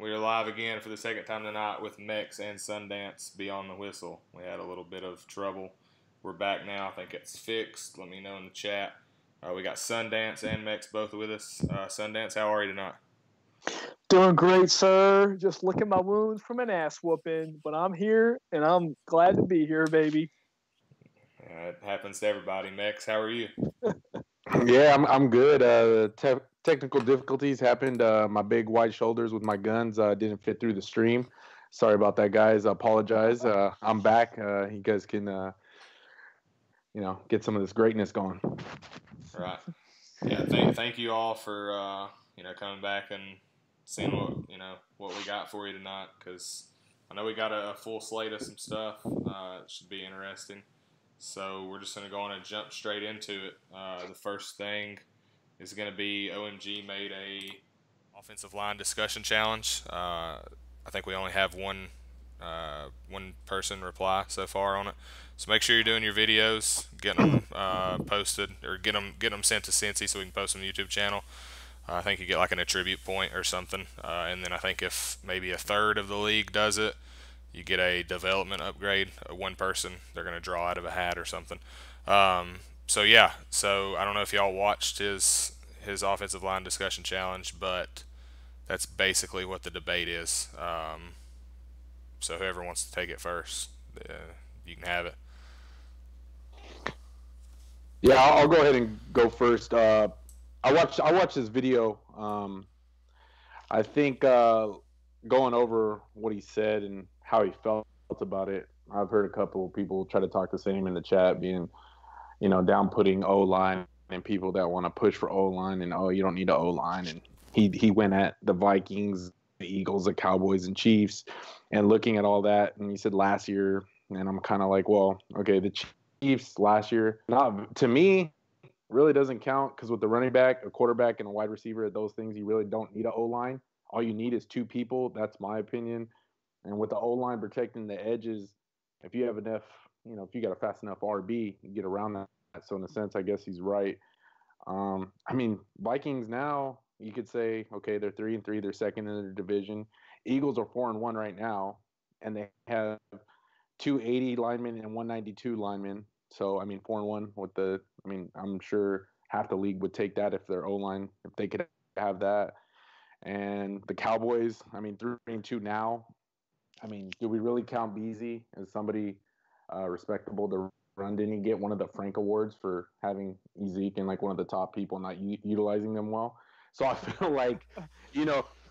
We are live again for the second time tonight with Mex and Sundance Beyond the Whistle. We had a little bit of trouble. We're back now. I think it's fixed. Let me know in the chat. We got Sundance and Mex both with us. Sundance, how are you tonight? Doing great, sir. Just licking my wounds from an ass whooping, but I'm here and I'm glad to be here, baby. It happens to everybody. Mex, how are you? Yeah, I'm good. Technical difficulties happened. My big wide shoulders with my guns didn't fit through the stream. Sorry about that, guys. I apologize. I'm back. You guys can, get some of this greatness going. Right. Yeah. Thank you all for coming back and seeing what we got for you tonight. Because I know we got a full slate of some stuff. It should be interesting. So we're just going to go on and jump straight into it. The first thing is going to be OMG made a offensive line discussion challenge. I think we only have one person reply so far on it. So make sure you're doing your videos, getting them posted, or get them sent to Cincy so we can post them on the YouTube channel. I think you get like an attribute point or something. And then I think if maybe a third of the league does it, you get a development upgrade. One person they're going to draw out of a hat or something. So I don't know if y'all watched his offensive line discussion challenge, but that's basically what the debate is. So whoever wants to take it first, you can have it. Yeah, I'll go ahead and go first. I watched this video. I think going over what he said and how he felt about it. I've heard a couple of people try to talk the same in the chat, being, down putting O-line and people that want to push for O-line and, you don't need an O-line. And he went at the Vikings, the Eagles, the Cowboys, and Chiefs, and looking at all that. And he said last year, and I'm kind of like, well, okay, the Chiefs last year, not to me, really doesn't count because with the running back, a quarterback, and a wide receiver, those things, you really don't need an O-line. All you need is two people. That's my opinion. And with the O-line protecting the edges, if you have enough, if you got a fast enough RB, you get around that. So in a sense, I guess he's right. Vikings now, you could say, okay, they're 3-3, they're second in their division. Eagles are 4-1 right now, and they have 280 linemen and 192 linemen. So 4-1 with I'm sure half the league would take that if their O-line, if they could have that. And the Cowboys, 3-2 now. Do we really count Beasley as somebody respectable to run? Didn't he get one of the Frank Awards for having Zeke and like one of the top people not utilizing them well? So I feel like,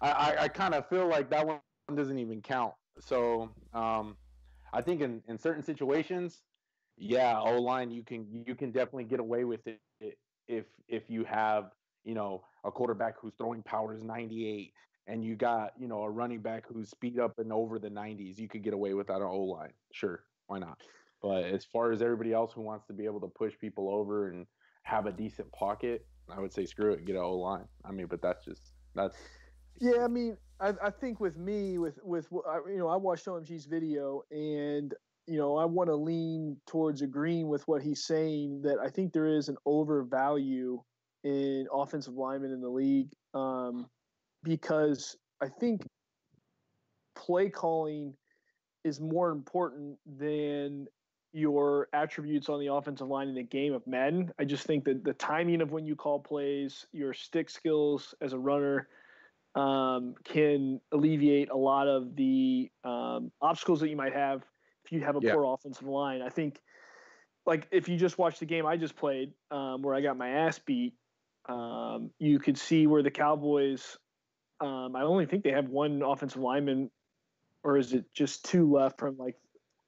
I kind of feel like that one doesn't even count. So I think in certain situations, yeah, O-line, you can definitely get away with it if you have, a quarterback who's throwing powers 98 and you got, a running back who's speed up and over the 90s, you could get away without an O-line. Sure, why not? But as far as everybody else who wants to be able to push people over and have a decent pocket, I would say screw it, get an O-line. But that's. Yeah, I think with me, with I watched OMG's video and, I want to lean towards agreeing with what he's saying, that I think there is an overvalue in offensive linemen in the league, because I think play calling is more important than your attributes on the offensive line in the game of Madden. I just think that the timing of when you call plays, your stick skills as a runner, can alleviate a lot of the obstacles that you might have if you have a poor offensive line. I think, like, if you just watch the game I just played, where I got my ass beat, you could see where the Cowboys, I only think they have one offensive lineman, or is it just two left from like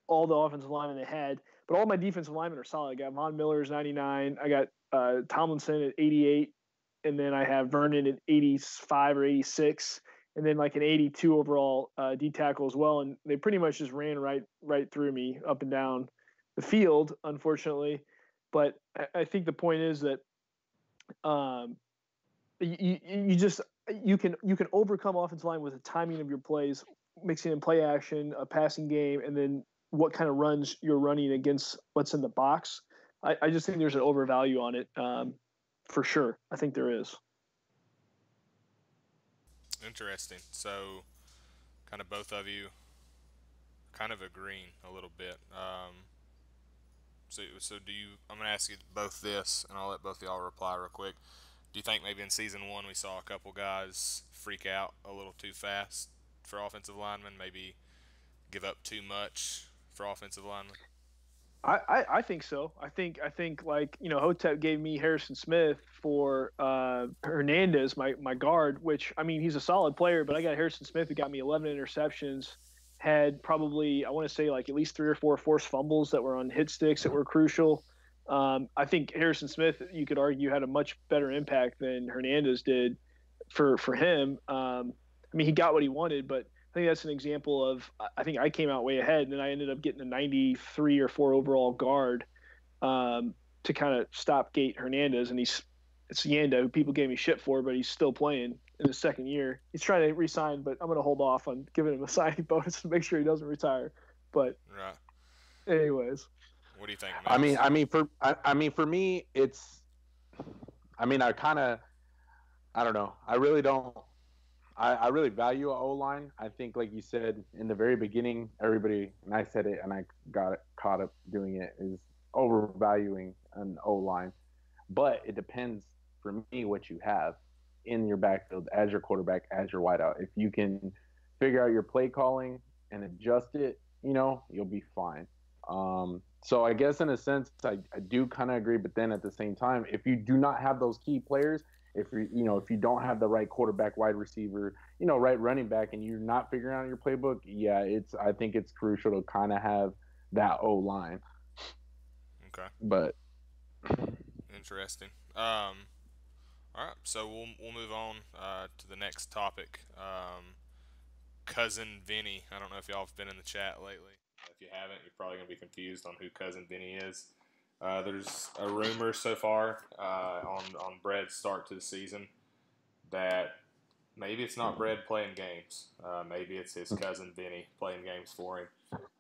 all the offensive linemen they had. But all my defensive linemen are solid. I got Von Miller's 99. I got Tomlinson at 88. And then I have Vernon at 85 or 86. And then like an 82 overall D tackle as well. And they pretty much just ran right through me up and down the field, unfortunately. But I think the point is that you can overcome offensive line with the timing of your plays, mixing in play action, a passing game, and then what kind of runs you're running against what's in the box. I just think there's an overvalue on it, for sure. I think there is. Interesting. So kind of both of you kind of agreeing a little bit. So do you? I'm gonna ask you both this, and I'll let both of y'all reply real quick. Do you think maybe in season one we saw a couple guys freak out a little too fast for offensive linemen? Maybe give up too much for offensive linemen? I think so. I think like Hotep gave me Harrison Smith for Hernandez, my guard, which I mean he's a solid player, but I got Harrison Smith who got me 11 interceptions, had probably I want to say like at least 3 or 4 forced fumbles that were on hit sticks that were crucial. I think Harrison Smith, you could argue, had a much better impact than Hernandez did for him. I mean he got what he wanted, but I think that's an example of I think I came out way ahead, and then I ended up getting a 93 or 4 overall guard to kind of stop Gate Hernandez, and it's Yanda who people gave me shit for, but he's still playing in his second year. He's trying to resign, but I'm going to hold off on giving him a signing bonus to make sure he doesn't retire. But Right. anyways, What do you think, I Max? mean, for me, it's. I mean, I don't know. I really don't. I really value an O line. I think, like you said in the very beginning, everybody, and I said it, and I got caught up doing it, is overvaluing an O line. But it depends for me what you have in your backfield as your quarterback, as your wideout. If you can figure out your play calling and adjust it, you'll be fine. So I guess in a sense, I do kind of agree. But then at the same time, if you do not have those key players, if you don't have the right quarterback, wide receiver, right running back, and you're not figuring out your playbook, yeah, I think it's crucial to kind of have that O line. Okay. But interesting. All right, so we'll move on to the next topic. Cousin Vinny. I don't know if y'all have been in the chat lately. If you haven't, you're probably gonna be confused on who Cousin Vinny is. There's a rumor so far on Bred's start to the season that maybe it's not Bred playing games. Maybe it's his cousin Vinny playing games for him.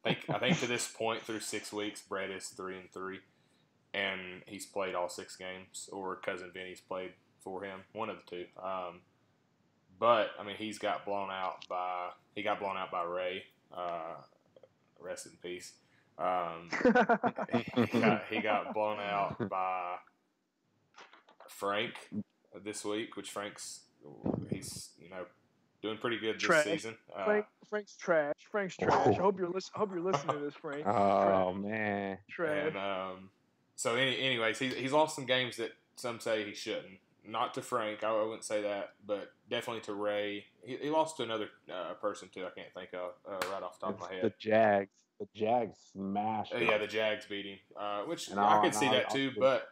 I think to this point, through 6 weeks, Bred is 3-3, and he's played all 6 games, or cousin Vinny's played for him, one of the two. But I mean, he got blown out by Ray. Rest in peace. He got blown out by Frank this week, which he's doing pretty good this season. Frank's trash. I hope you're listening to this, Frank. Oh man, trash. And so anyways, he's lost some games that some say he shouldn't. Not to Frank, I wouldn't say that, but definitely to Ray. He lost to another person too. I can't think of right off the top of my head. The Jags smashed. Yeah, the Jags beat him, which I could see that too. But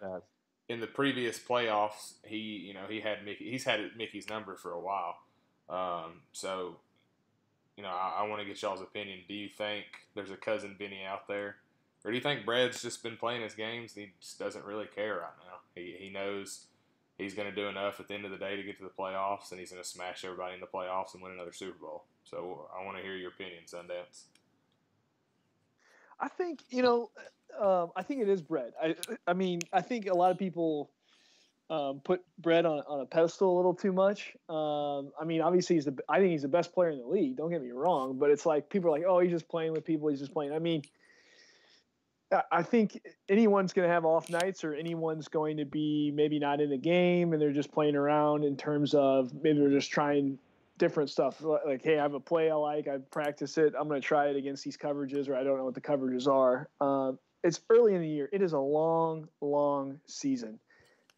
in the previous playoffs, he's had Mickey's number for a while. So I want to get y'all's opinion. Do you think there's a cousin Vinny out there, or do you think Bred's just been playing his games and he just doesn't really care right now? He knows he's going to do enough at the end of the day to get to the playoffs, and he's going to smash everybody in the playoffs and win another Super Bowl. So I want to hear your opinion, Sundance. I think I think it is Bred. I mean, I think a lot of people put Bred on a pedestal a little too much. I mean, obviously I think he's the best player in the league. Don't get me wrong, but it's like people are like, oh, he's just playing with people. He's just playing. I mean, I think anyone's going to have off nights, or anyone's going to be maybe not in the game and they're just playing around in terms of maybe they're just trying different stuff. Like, hey, I have a play I like, I practice it, I'm going to try it against these coverages, or I don't know what the coverages are. It's early in the year. It is a long, long season.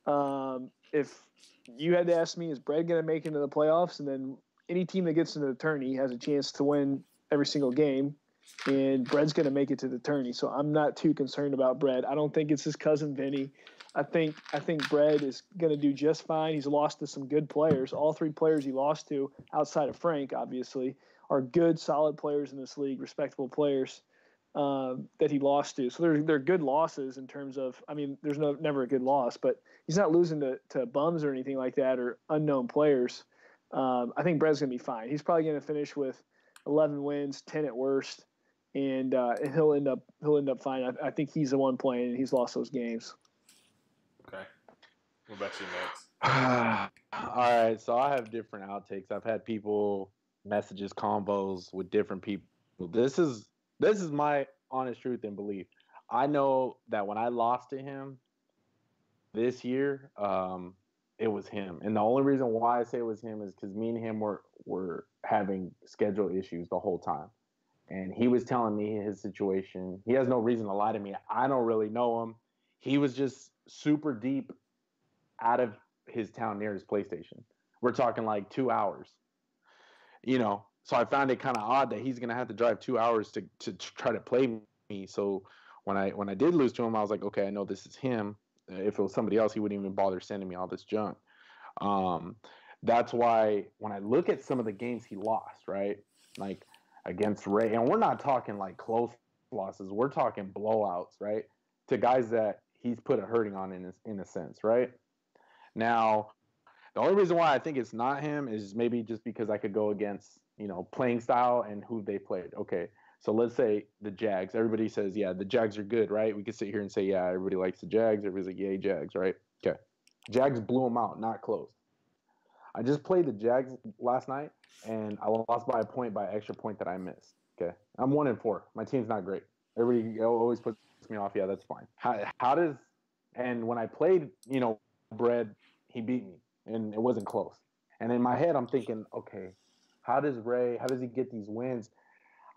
If you had to ask me, is Bred going to make it into the playoffs? And then any team that gets into the tourney has a chance to win every single game. And Bred's going to make it to the tourney, so I'm not too concerned about Bred. I don't think it's his cousin Vinny. I think Bred is going to do just fine. He's lost to some good players. All 3 players he lost to, outside of Frank, obviously, are good, solid players in this league, respectable players that he lost to. So they're good losses in terms of, I mean, there's never a good loss, but he's not losing to bums or anything like that, or unknown players. I think Bred's going to be fine. He's probably going to finish with 11 wins, 10 at worst. And he'll end up fine. I think he's the one playing, and he's lost those games. Okay. What about you, Max? All right, so I have different outtakes. I've had people, messages, convos with different people. This is my honest truth and belief. I know that when I lost to him this year, it was him. And the only reason why I say it was him is because me and him were having schedule issues the whole time. And he was telling me his situation. He has no reason to lie to me. I don't really know him. He was just super deep out of his town near his PlayStation. We're talking like 2 hours. So I found it kind of odd that he's gonna have to drive 2 hours to try to play me. So when I did lose to him, I was like, okay, I know this is him. If it was somebody else, he wouldn't even bother sending me all this junk. That's why when I look at some of the games he lost, right, like against Ray, and we're not talking like close losses, we're talking blowouts, right, to guys that he's put a hurting on in a sense, right? Now, the only reason why I think it's not him is maybe just because I could go against, playing style and who they played. Okay, so let's say the Jags. Everybody says, yeah, the Jags are good, right? We could sit here and say, yeah, everybody likes the Jags. Everybody's like, yay, Jags, right? Okay. Jags blew them out, not close. I just played the Jags last night, and I lost by a point by an extra point that I missed. Okay. I'm 1-4. My team's not great. Everybody always puts me off. Yeah, that's fine. How does – and when I played, Brad, he beat me. And it wasn't close. And in my head, I'm thinking, okay, how does he get these wins?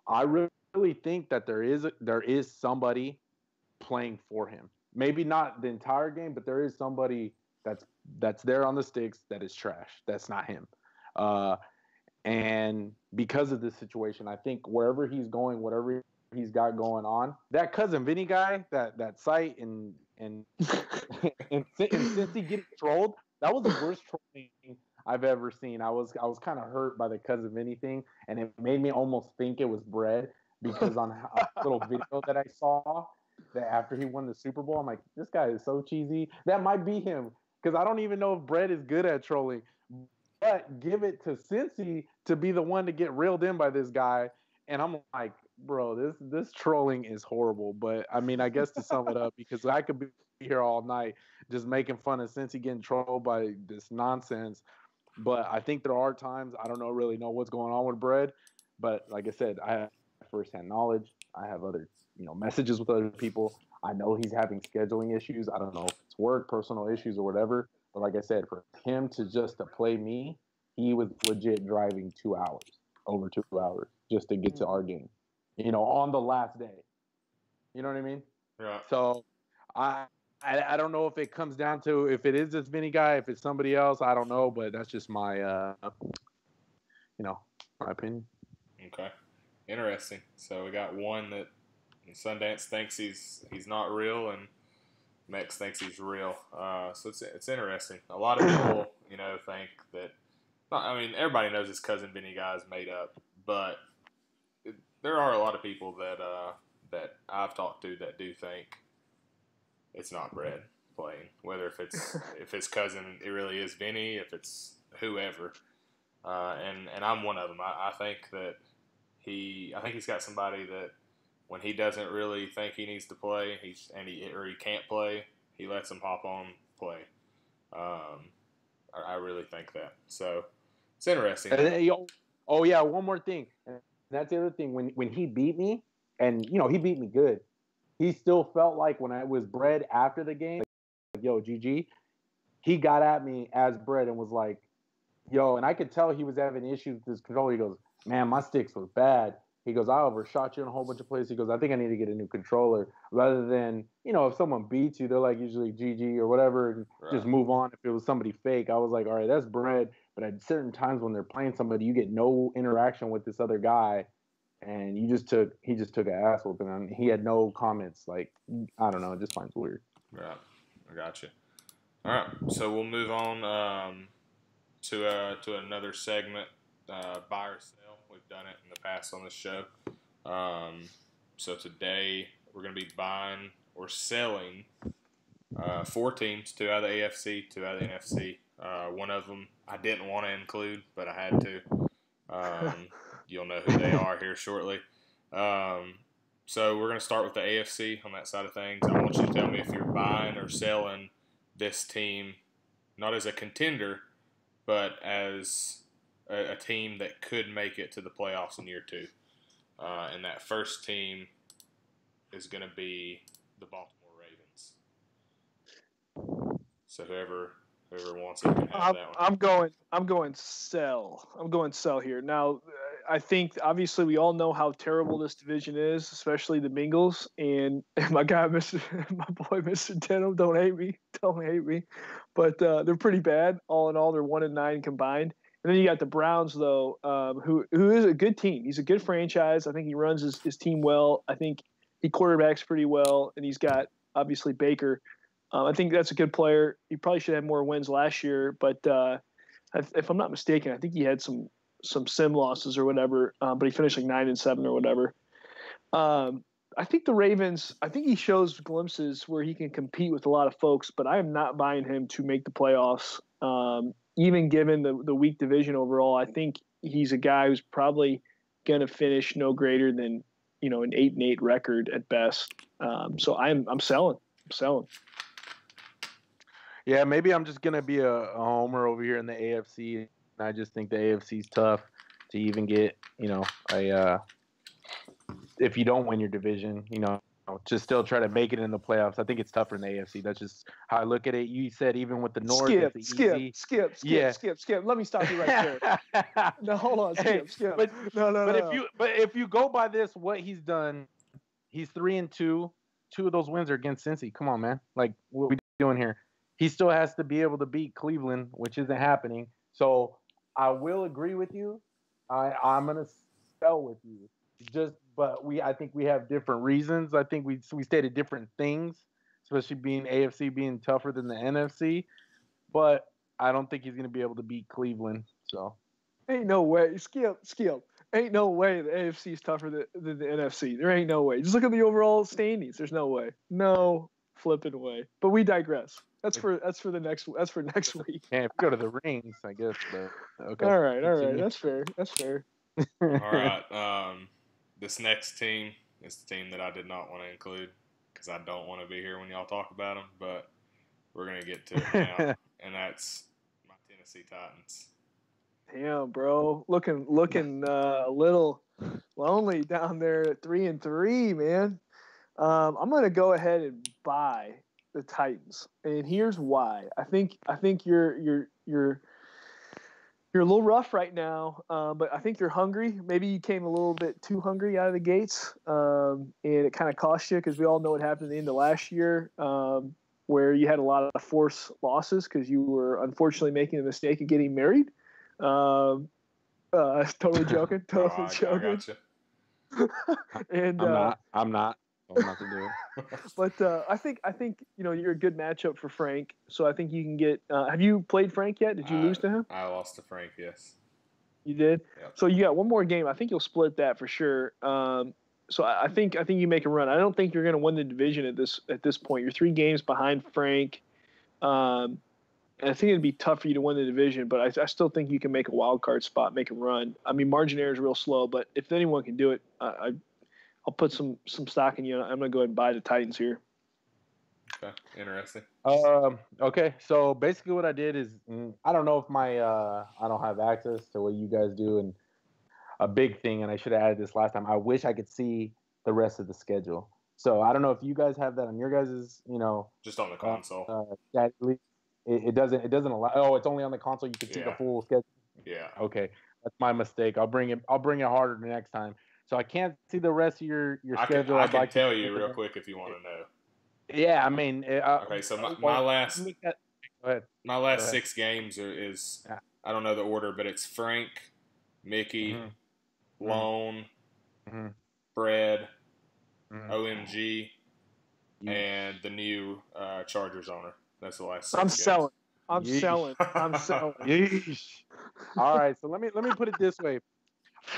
I really think that there is somebody playing for him. Maybe not the entire game, but there is somebody that's there on the sticks that is trash. That's not him. And because of this situation, I think wherever he's going, whatever he's got going on, that Cousin Vinny guy, that site and since he gets trolled, that was the worst trolling I've ever seen. I was kind of hurt by the Cousin Vinny thing, and it made me almost think it was Bread because on a little video that I saw that after he won the Super Bowl, I'm like, this guy is so cheesy. That might be him because I don't even know if Bread is good at trolling. But give it to Cincy to be the one to get reeled in by this guy, and I'm like, bro, this trolling is horrible. But I mean, I guess to sum it up, because I could be here all night just making fun of Cincy getting trolled by this nonsense. But I think there are times I don't really know what's going on with Bread. But like I said, I have firsthand knowledge. I have other messages with other people. I know he's having scheduling issues. I don't know if it's work, personal issues, or whatever. But like I said, for him to play me, he was legit driving 2 hours, over 2 hours, just to get to our game. On the last day. You know what I mean? Yeah. So I don't know if it comes down to if it is this Vinny guy, if it's somebody else. I don't know, but that's just my, my opinion. Okay, interesting. So we got one that Sundance thinks he's not real, and Mex thinks he's real. So it's interesting. A lot of people, think that. I mean, everybody knows this Cousin Vinny guy is made up, but there are a lot of people that I've talked to that do think it's not Brad playing. Whether if it's cousin, it really is Vinny. If it's whoever, and I'm one of them. I think that he's got somebody that when he doesn't really think he needs to play, he can't play, he lets him hop on play. I really think that. So it's interesting. Oh yeah, one more thing. And that's the other thing. When he beat me, and he beat me good, he still felt like when I was Bread after the game, like, yo, GG, he got at me as Bread and was like, yo, and I could tell he was having issues with his controller. He goes, man, my sticks were bad. He goes, I overshot you in a whole bunch of places. He goes, I think I need to get a new controller. Rather than, if someone beats you, they're like usually GG or whatever, and just move on. If it was somebody fake, I was like, all right, that's Bread. But at certain times when they're playing somebody, you get no interaction with this other guy, and he just took an ass whooping, and he had no comments. Like, I don't know, it just finds weird. Right, I got you. All right, so we'll move on to another segment, buy or sell. We've done it in the past on this show. So today we're going to be buying or selling 4 teams, 2 out of the AFC, 2 out of the NFC. One of them I didn't want to include, but I had to. You'll know who they are here shortly. So we're going to start with the AFC on that side of things. I want you to tell me if you're buying or selling this team, not as a contender, but as a team that could make it to the playoffs in year 2. And that first team is going to be the Baltimore Ravens. So whoever wants it can have that one. I'm going sell. I'm going sell here. Now, I think obviously we all know how terrible this division is, especially the Bengals. And my guy, my boy, Mr. Denim, don't hate me, but they're pretty bad. All in all, they're 1-9 combined. And then you got the Browns, though, who is a good team. He's a good franchise. I think he runs his team well. I think he quarterbacks pretty well, and he's got obviously Baker. I think that's a good player. He probably should have more wins last year, but if I'm not mistaken, I think he had some sim losses or whatever. But he finished like 9-7 or whatever. I think the Ravens. I think he shows glimpses where he can compete with a lot of folks, but I am not buying him to make the playoffs. Even given the weak division overall, I think he's a guy who's probably going to finish no greater than an 8-8 record at best. So I'm selling. Yeah, maybe I'm just gonna be a homer over here in the AFC. I just think the AFC's tough to even get, if you don't win your division, to still try to make it in the playoffs. I think it's tougher in the AFC. That's just how I look at it. You said even with the North, skip. Let me stop you right there. No, hold on, skip. But No. if you go by this, what he's done, he's 3-2. 2 of those wins are against Cincy. Come on, man. Like, what are we doing here? He still has to be able to beat Cleveland, which isn't happening. So I will agree with you. I'm gonna sell with you. I think we have different reasons. I think we stated different things, especially being AFC being tougher than the NFC. But I don't think he's gonna be able to beat Cleveland. So ain't no way. Skip. Ain't no way the AFC is tougher than the NFC. There ain't no way. Just look at the overall standings. There's no way. No flipping way. But we digress. That's for next week. Yeah, if you go to the rings, I guess. But okay. All right. That's fair. All right. This next team is the team that I did not want to include because I don't want to be here when y'all talk about them, but we're gonna get to it now, and that's my Tennessee Titans. Damn, bro, looking a little lonely down there at 3-3, man. I'm gonna go ahead and buy the Titans, and here's why. I think you're a little rough right now, but I think you're hungry. Maybe you came a little bit too hungry out of the gates, and it kind of cost you because we all know what happened at the end of last year, where you had a lot of forced losses because you were unfortunately making the mistake of getting married. Totally joking. Totally joking. I gotcha. And I'm not. I'm not to do it. But I think you're a good matchup for Frank. So I think you can get. Have you played Frank yet? Did you lose to him? I lost to Frank. Yes. You did. Yep. So you got one more game. I think you'll split that for sure. So I think you make a run. I don't think you're going to win the division at this point. You're 3 games behind Frank. And I think it'd be tough for you to win the division, but I still think you can make a wild card spot, make a run. I mean, margin error is real slow, but if anyone can do it, I'll put some stock in you. I'm going to go ahead and buy the Titans here. Okay, interesting. Okay, so basically what I did is I don't know if I don't have access to what you guys do, and a big thing, and I should have added this last time. I wish I could see the rest of the schedule. So I don't know if you guys have that on your guys', just on the console. At least it doesn't allow. Oh, it's only on the console. You can see the full schedule. Yeah. Okay, that's my mistake. I'll bring it harder next time. So I can't see the rest of your schedule. I can tell you real quick if you want to know. Yeah, I mean. Okay, so my last 6 games is I don't know the order, but it's Frank, Mickey, Lone, Fred, OMG, and the new Chargers owner. That's the last 6 I'm games. selling. I'm selling. Yeesh. All right, so let me put it this way.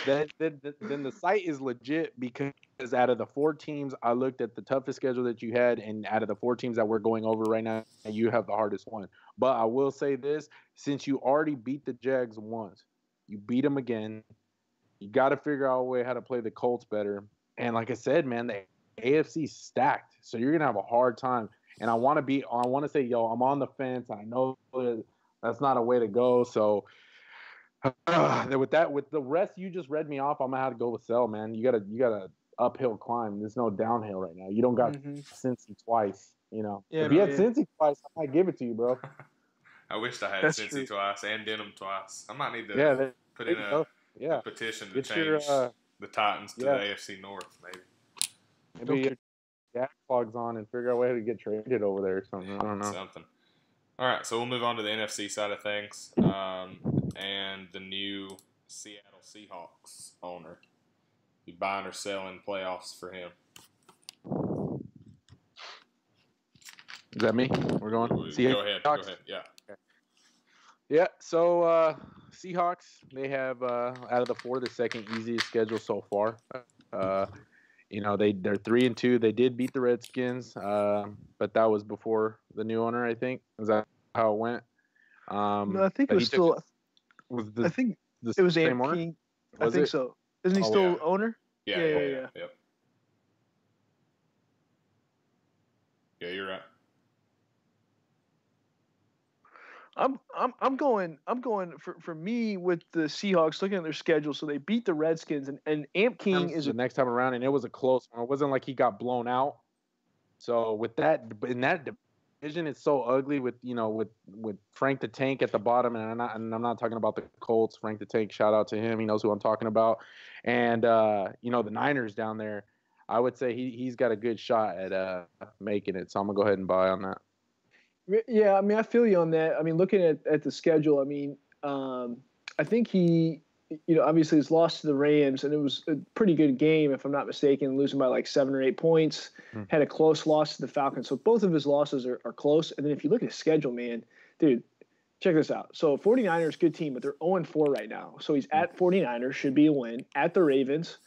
Then the site is legit because out of the 4 teams, I looked at the toughest schedule that you had, and out of the 4 teams that we're going over right now, you have the hardest one. But I will say this: since you already beat the Jags once, you beat them again. You got to figure out a way how to play the Colts better. And like I said, man, the AFC's stacked, so you're gonna have a hard time. And I want to say, I'm on the fence. I know that's not a way to go. So With the rest you just read me off, I'm gonna have to go with Sell, man. You got a uphill climb. There's no downhill right now. You don't got Cincy twice. Yeah, if you had Cincy twice, I might give it to you, bro. I wished I had Cincy twice and Denim twice. I might need to put in a petition to change the Titans to the AFC North, maybe gas plugs on and figure out a way to get traded over there or something. I don't know. Something. All right, so we'll move on to the NFC side of things, and the new Seattle Seahawks owner. You buying or selling playoffs for him? Is that me? We're going. Go ahead. Yeah. Yeah. So Seahawks, they have out of the four, the second easiest schedule so far. They're 3-2. They did beat the Redskins, but that was before the new owner. I think is that how it went. No, I think it was still. I think it was same owner. King. I think so. Isn't he still owner? Yeah. Yep. Yeah, you're right. I'm going for me with the Seahawks, looking at their schedule. So they beat the Redskins, and Amp King is the next time around, and it was a close one. It wasn't like he got blown out. So with that, in that division, it's so ugly with Frank the Tank at the bottom, and I'm not talking about the Colts. Frank the Tank, shout out to him. He knows who I'm talking about. And the Niners down there, I would say he's got a good shot at making it. So I'm gonna go ahead and buy on that. Yeah, I mean, I feel you on that. I mean, looking at the schedule, I mean, I think he, obviously has lost to the Rams, and it was a pretty good game, if I'm not mistaken, losing by like 7 or 8 points. Had a close loss to the Falcons. So both of his losses are close. And then if you look at his schedule, man, dude, check this out. So 49ers, good team, but they're 0-4 right now. So he's at 49ers, should be a win. At the Ravens,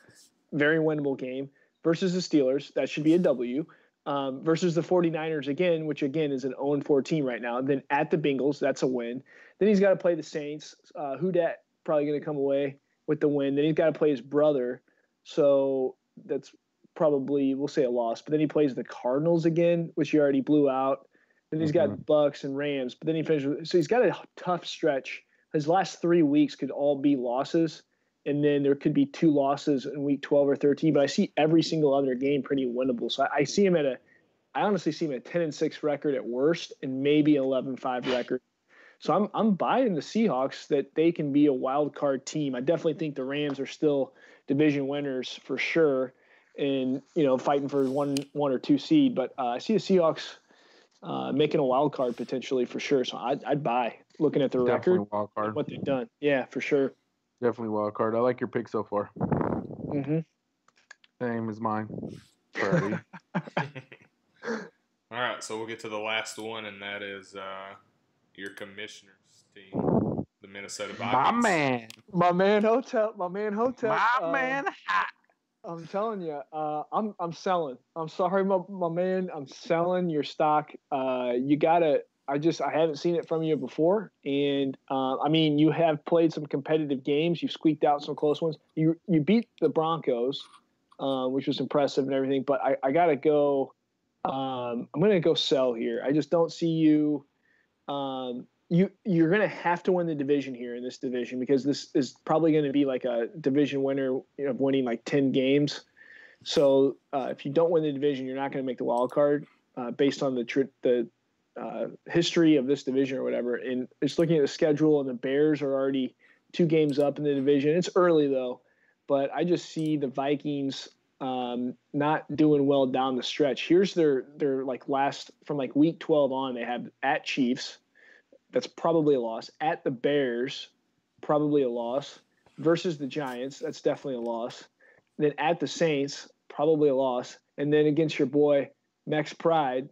very winnable game. Versus the Steelers, that should be a W. Versus the 49ers again, which again is an 0-4 team right now. And then at the Bengals, that's a win. Then he's got to play the Saints. Houdat probably going to come away with the win. Then he's got to play his brother. So that's probably, we'll say a loss. But then he plays the Cardinals again, which he already blew out. Then he's got Bucks and Rams. But then he finishes. So he's got a tough stretch. His last 3 weeks could all be losses. And then there could be 2 losses in week 12 or 13, but I see every single other game pretty winnable. So I see him I honestly see him at a 10-6 record at worst, and maybe 11-5 record. So I'm buying the Seahawks that they can be a wild card team. I definitely think the Rams are still division winners for sure, and fighting for one or 2 seed. But I see the Seahawks making a wild card potentially for sure. So I'd buy, looking at their record, wild card. What they've done. Yeah, for sure. Definitely wild card. I like your pick so far. Same as mine. Sorry. All right, so we'll get to the last one, and that is your commissioner's team, the Minnesota Vikings. My man Hotep. My man. I'm telling you, I'm selling. I'm sorry, my man. I'm selling your stock. You gotta. I haven't seen it from you before, and I mean, you have played some competitive games. You've squeaked out some close ones. You beat the Broncos, which was impressive and everything. But I gotta go. I'm gonna go sell here. I just don't see you. You're gonna have to win the division here in this division, because this is probably going to be like a division winner of winning like 10 games. So if you don't win the division, you're not going to make the wild card based on the history of this division or whatever. And just looking at the schedule, and the Bears are already 2 games up in the division. It's early though, but I just see the Vikings not doing well down the stretch. Here's their like last, from like week 12 on, they have at Chiefs. That's probably a loss. At the Bears, probably a loss. Versus the Giants, that's definitely a loss. Then at the Saints, probably a loss. And then against your boy Max Pride,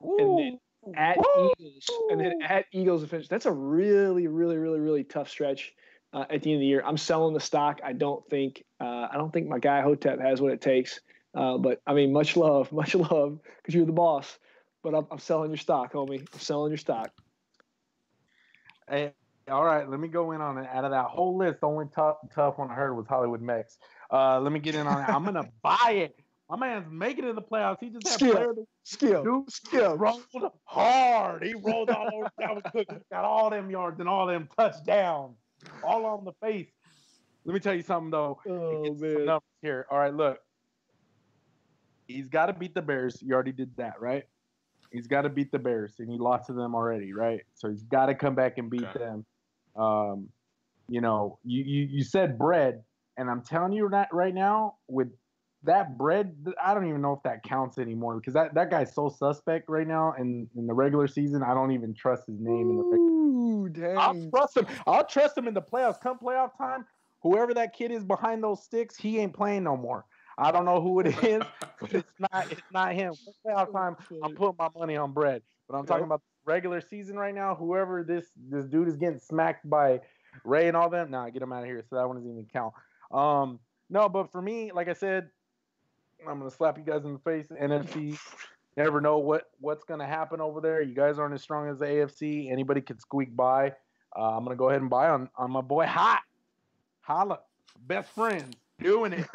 and then at Eagles, and then at Eagles to finish. That's a really, really, really, really tough stretch at the end of the year. I'm selling the stock. I don't think my guy Hotep has what it takes. But I mean, much love, because you're the boss. But I'm selling your stock, homie. I'm selling your stock. Hey, all right, let me go in on it. Out of that whole list, the only tough one I heard was Hollywood Mex. Let me get in on it. I'm gonna buy it. My man's making it in the playoffs. He just had skill. Rolled hard. He rolled all over Dalvin Cook. Got all them yards and all them touchdowns. all on the face. Let me tell you something though. Oh Some man. numbers here. All right, look. He's got to beat the Bears. You already did that, right? He's got to beat the Bears, and he lost to them already, right? So he's got to come back and beat them. You know, you said bread, and I'm telling you that right now, with that bread, I don't even know if that counts anymore because that guy's so suspect right now. In the regular season, I don't even trust his name in the regular. Ooh, dang. I'll trust him. I'll trust him in the playoffs. Come playoff time, whoever that kid is behind those sticks, he ain't playing no more. I don't know who it is, but it's not him. Playoff time, I'm putting my money on bread. But I'm talking about regular season right now. Whoever this dude is getting smacked by Ray and all them, nah, get him out of here. So that one doesn't even count. No, but for me, like I said, I'm gonna slap you guys in the face. NFC, never know what's gonna happen over there. You guys aren't as strong as the AFC. Anybody could squeak by. I'm gonna go ahead and buy on my boy Hot. Holla, best friends doing it.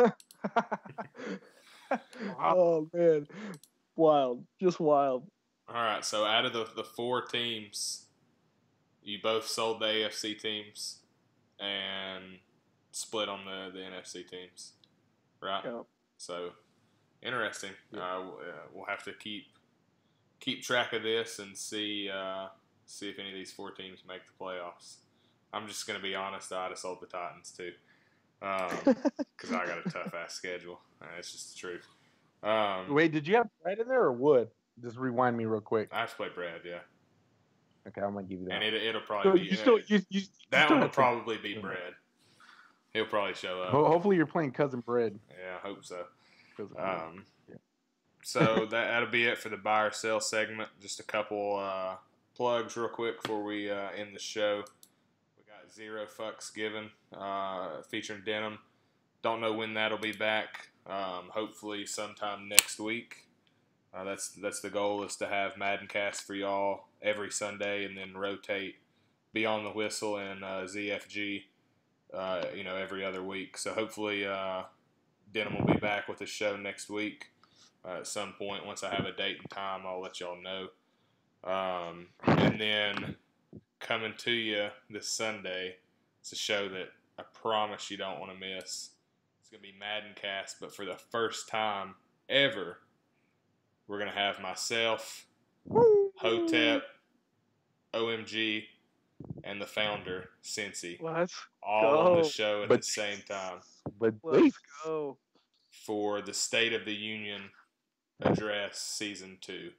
Oh man, wild, just wild. All right, so out of the 4 teams, you both sold the AFC teams and split on the NFC teams, right? Yeah. So interesting. We'll have to keep track of this and see if any of these 4 teams make the playoffs. I'm just gonna be honest. I'd have sold the Titans too, because I got a tough ass schedule. It's just the truth. Wait, did you have bread in there or wood? Just rewind me real quick. I have to play bread, yeah. Okay, I'm gonna give you that. And it'll probably be that one will probably be bread. He'll probably show up. Hopefully, you're playing cousin bread. Yeah, I hope so. Yeah. So that'll be it for the buy or sell segment. Just a couple plugs real quick before we end the show. We got Zero Fucks Given featuring Denim. Don't know when that'll be back. Hopefully sometime next week. That's the goal, is to have MaddenCast for y'all every Sunday, and then rotate Beyond the Whistle and ZFG, every other week. So hopefully Denim will be back with the show next week at some point. Once I have a date and time, I'll let y'all know. And then coming to you this Sunday, it's a show that I promise you don't want to miss. It's going to be MaddenCast, but for the first time ever, we're going to have myself, Hotep, OMG, and the founder, Cincy, all on the show at the same time. Let's go. For the State of the Union Address Season 2.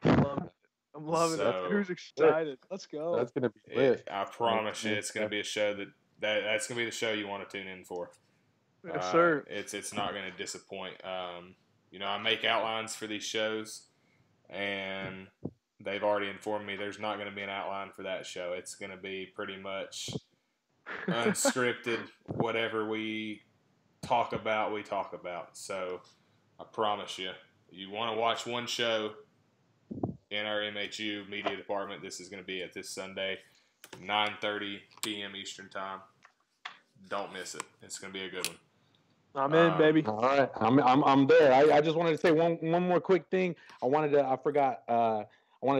I'm loving it. Who's excited? Let's go. That's going to be lit. I promise you, it's going to be a show that's going to be the show you want to tune in for. Yes, sir. It's not going to disappoint. I make outlines for these shows, and they've already informed me there's not going to be an outline for that show. It's going to be pretty much unscripted. Whatever we talk about, we talk about. So I promise you, you want to watch one show in our MHU media department, this is going to be at this Sunday, 9:30 p.m. Eastern Time. Don't miss it. It's going to be a good one. I'm in, baby. All right, I'm there. I just wanted to say one more quick thing. I wanted to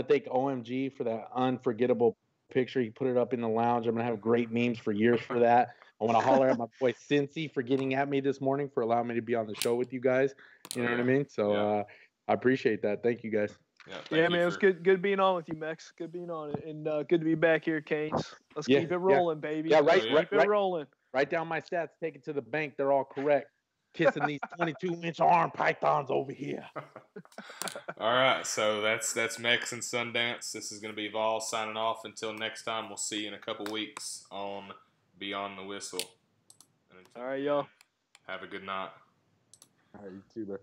thank OMG for that unforgettable picture. He put it up in the lounge. I'm gonna have great memes for years for that. I want to holler at my boy Cincy for getting at me this morning for allowing me to be on the show with you guys. You know what I mean? So I appreciate that. Thank you guys. Yeah, man, it was good being on with you, Mex. Good being on it, and good to be back here, Canes. Let's keep it rolling, baby. Yeah, keep it rolling. Write down my stats. Take it to the bank. They're all correct. Kissing these 22-inch arm pythons over here. All right, so that's Mex and Sundance. This is going to be Vols signing off. Until next time, we'll see you in a couple weeks on Beyond the Whistle. All right, y'all. Have a good night. All right, you too, bro.